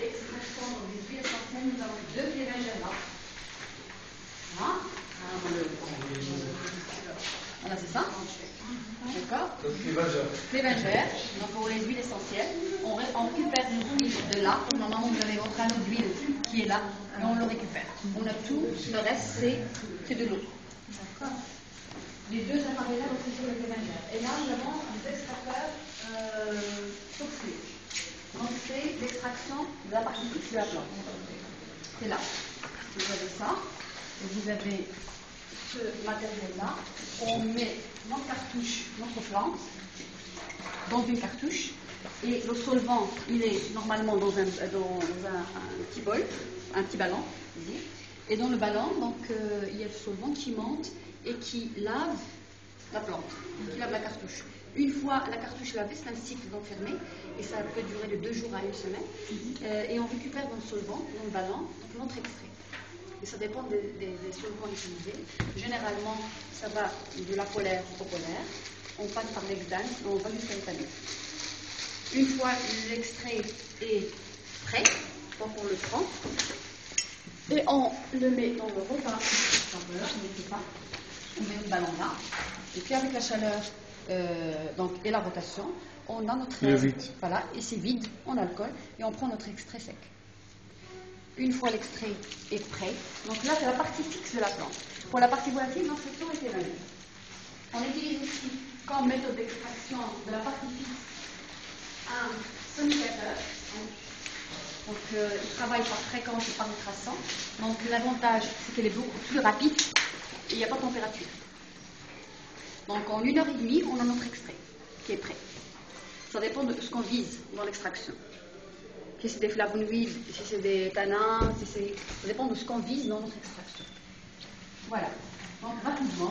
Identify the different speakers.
Speaker 1: d'extraction des huiles essentielles, nous avons deux clévingères là. Voilà, c'est ça. D'accord. Clévingères, donc pour les huiles essentielles, on récupère l'huile de là. Normalement, vous avez votre anneau d'huile qui est là, et on le récupère. On a tout, le reste, c'est de l'eau. D'accord. Les deux appareils-là, c'est sur les clévingères. Et là, nous avons des extracteurs toxiques. Donc, c'est l'extraction de la partie fixe de la plante. C'est là. Vous avez ça, et vous avez ce matériel-là. On met notre cartouche, notre plante, dans une cartouche, et le solvant, il est normalement dans un petit bol, un petit ballon, et dans le ballon, donc, il y a le solvant qui monte et qui lave la plante, qui lave la cartouche. Une fois la cartouche lavée, c'est un cycle d'enfermé, et ça peut durer de 2 jours à 1 semaine, et on récupère dans le solvant, dans le ballon, notre extrait. Et ça dépend des solvants utilisés. Généralement, ça va de la polaire au polaire. On passe par l'hexane et on va jusqu'à l'éthanol. Une fois l'extrait est prêt, donc on le prend et on le met dans le repas. On met le ballon là. Et puis avec la chaleur et la rotation, on a notre voilà, et c'est vide en alcool et on prend notre extrait sec. Une fois l'extrait est prêt, donc là c'est la partie fixe de la plante. Pour la partie volatile, l'instruction est évaluée. On utilise ici comme méthode d'extraction de la partie fixe un sonicateur. Donc il travaille par fréquence et par ultrasons. Donc l'avantage c'est qu'elle est beaucoup plus rapide et il n'y a pas de température. Donc en 1h30, on a notre extrait qui est prêt. Ça dépend de ce qu'on vise dans l'extraction. Si c'est des flavonoïdes, si c'est des tanins, ça dépend de ce qu'on vise dans notre extraction. Voilà. Donc rapidement.